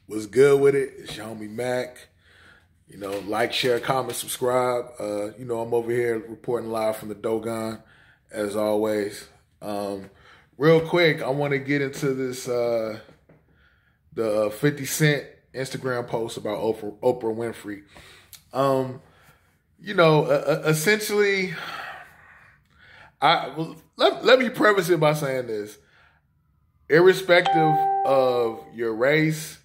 Was good with it. It's your homie Mac. Like, share, comment, subscribe. I'm over here reporting live from the Dogon, as always. Real quick, I want to get into this, the 50 Cent Instagram post about Oprah Winfrey. Essentially, let me preface it by saying this. Irrespective of your race,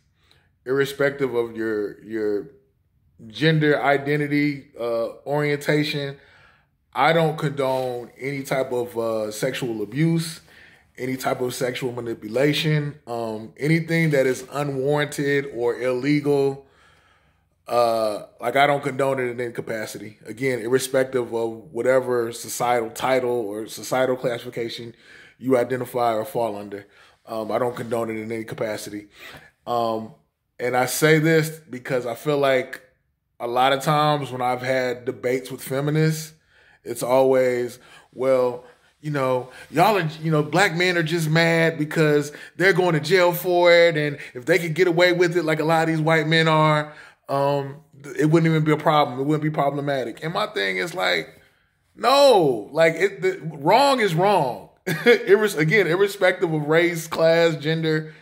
irrespective of your gender identity, orientation, I don't condone any type of sexual abuse, any type of sexual manipulation, anything that is unwarranted or illegal. I don't condone it in any capacity. Again, irrespective of whatever societal title or societal classification you identify or fall under. I don't condone it in any capacity. And I say this because I feel like a lot of times when I've had debates with feminists, it's always, well, y'all are, black men are just mad because they're going to jail for it. And if they could get away with it like a lot of these white men are, it wouldn't even be a problem. It wouldn't be problematic. And my thing is like, no, wrong is wrong. Again, irrespective of race, class, gender,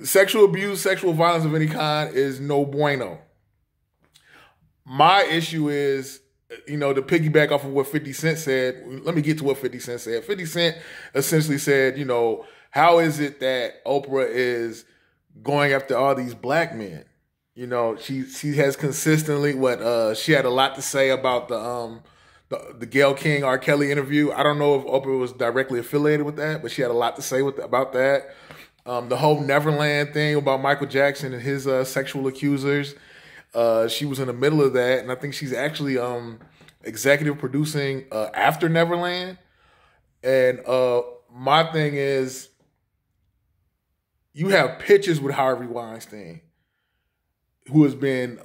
sexual abuse, sexual violence of any kind is no bueno. My issue is, to piggyback off of what 50 Cent said, let me get to what 50 Cent said. 50 Cent essentially said, how is it that Oprah is going after all these black men? She has consistently she had a lot to say about the Gayle King R. Kelly interview. I don't know if Oprah was directly affiliated with that, but she had a lot to say about that. The whole Neverland thing about Michael Jackson and his sexual accusers. She was in the middle of that, and I think she's actually executive producing after Neverland. And my thing is, you have pictures with Harvey Weinstein, who has been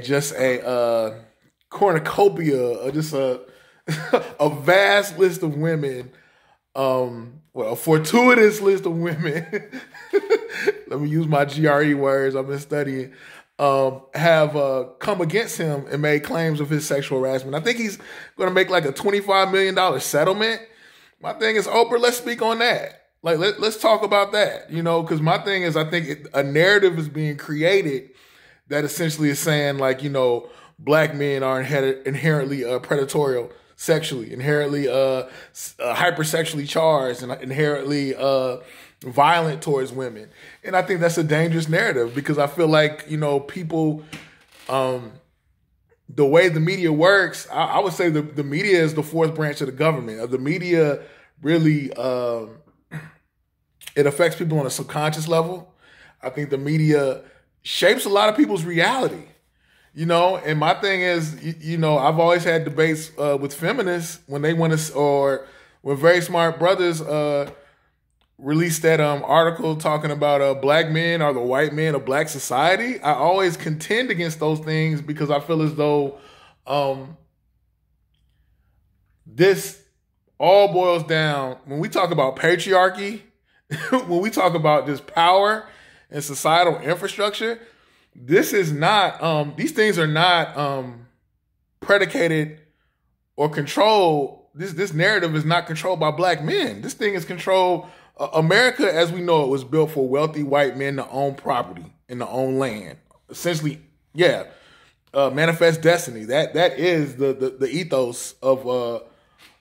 just a cornucopia, just a a vast list of women. A fortuitous list of women. Let me use my GRE words I've been studying. Have come against him and made claims of his sexual harassment. I think he's going to make like a $25 million settlement. My thing is, Oprah, let's speak on that. Let's talk about that, because my thing is, I think a narrative is being created that essentially is saying, black men are inherently predatorial sexually, inherently hypersexually charged, and inherently violent towards women. And I think that's a dangerous narrative because I feel like, people, the way the media works, I would say the media is the fourth branch of the government. The media really, it affects people on a subconscious level. I think the media shapes a lot of people's reality. And my thing is, I've always had debates with feminists when they want to, or when Very Smart Brothers released that article talking about black men are the white men of black society. I always contend against those things because I feel as though this all boils down, when we talk about patriarchy, when we talk about this power and societal infrastructure, this is not, these things are not predicated or controlled. This narrative is not controlled by black men. This thing is controlled. America, as we know it, was built for wealthy white men to own property and to own land. Essentially, manifest destiny. That is the ethos of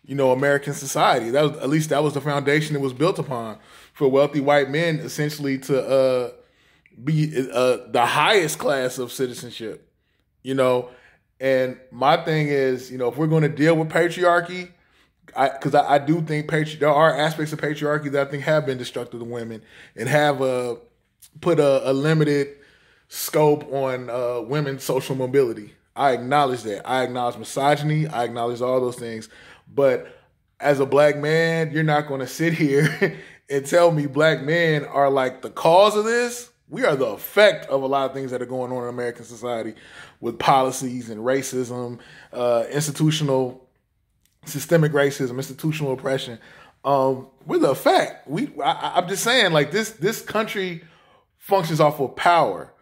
American society. That was the foundation it was built upon, for wealthy white men essentially to be the highest class of citizenship, and my thing is, if we're going to deal with patriarchy, because I do think there are aspects of patriarchy that I think have been destructive to women and have put a limited scope on women's social mobility. I acknowledge that. I acknowledge misogyny. I acknowledge all those things. But as a black man, you're not going to sit here and tell me black men are like the cause of this. We are the effect of a lot of things that are going on in American society with policies and racism, systemic racism, institutional oppression. with the fact. I'm just saying, like, this country functions off of power,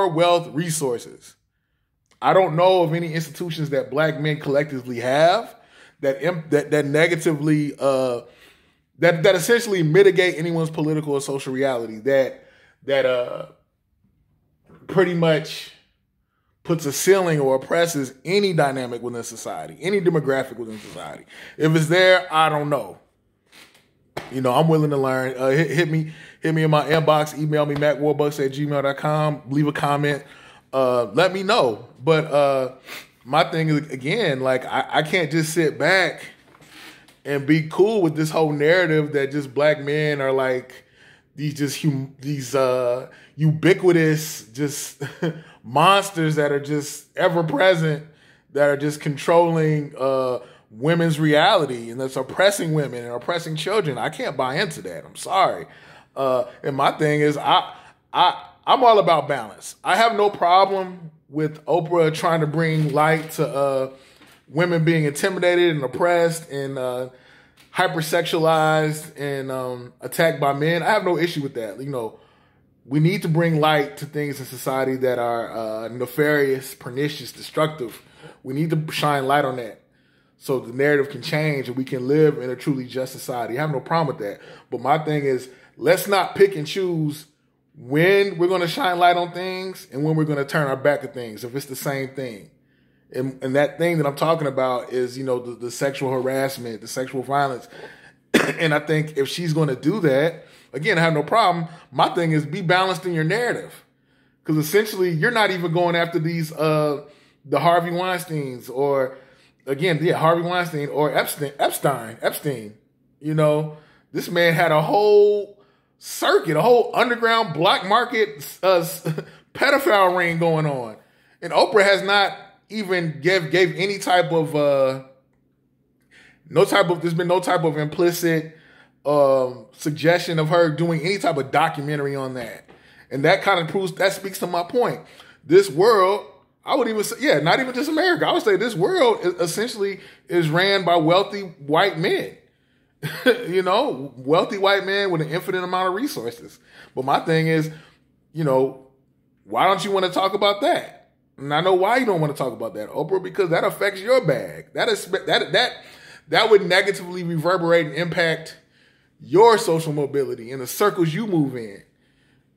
wealth, resources. I don't know of any institutions that black men collectively have that negatively that essentially mitigate anyone's political or social reality, that pretty much puts a ceiling or oppresses any dynamic within society, any demographic within society. If it's there, I don't know. You know, I'm willing to learn. Hit me in my inbox, email me, mackwarbucks@gmail.com, leave a comment, let me know. But my thing is, again, like, I can't just sit back and be cool with this whole narrative that just black men are like these ubiquitous just monsters that are just ever present, that are just controlling women's reality and that's oppressing women and oppressing children. I can't buy into that. I'm sorry. And my thing is, I'm all about balance. I have no problem with Oprah trying to bring light to women being intimidated and oppressed and hypersexualized and attacked by men. I have no issue with that. You know, we need to bring light to things in society that are nefarious, pernicious, destructive. We need to shine light on that so the narrative can change and we can live in a truly just society. I have no problem with that. But my thing is, let's not pick and choose when we're going to shine light on things and when we're going to turn our back at things, if it's the same thing. And that thing that I'm talking about is, you know, the sexual harassment, the sexual violence. And I think if she's going to do that, again, I have no problem. My thing is, be balanced in your narrative. Because essentially, you're not even going after these, the Harvey Weinsteins or, again, Harvey Weinstein or Epstein. You know, this man had a whole circuit, a whole underground black market pedophile ring going on. And Oprah has not even gave any type of, there's been no type of implicit suggestion of her doing any type of documentary on that. And that kind of proves, that speaks to my point. This world, I would even say, not even just America, I would say this world essentially is ran by wealthy white men. You know, wealthy white men with an infinite amount of resources. But my thing is, you know, why don't you want to talk about that? And I know why you don't want to talk about that, Oprah, because that affects your bag. That would negatively reverberate and impact your social mobility in the circles you move in.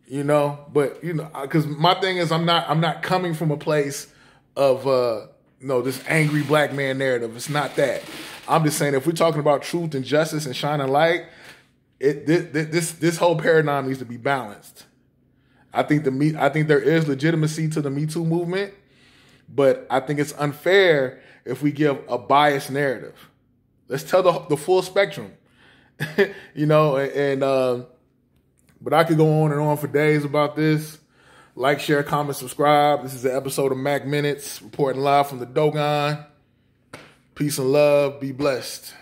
You know, but you know, because my thing is, I'm not coming from a place of this angry black man narrative. It's not that. I'm just saying, if we're talking about truth and justice and shining light, this whole paradigm needs to be balanced. I think there is legitimacy to the Me Too movement, but I think it's unfair if we give a biased narrative. Let's tell the full spectrum, you know. And but I could go on and on for days about this. Like, share, comment, subscribe. This is an episode of Mac Minutes, reporting live from the Dogon. Peace and love. Be blessed.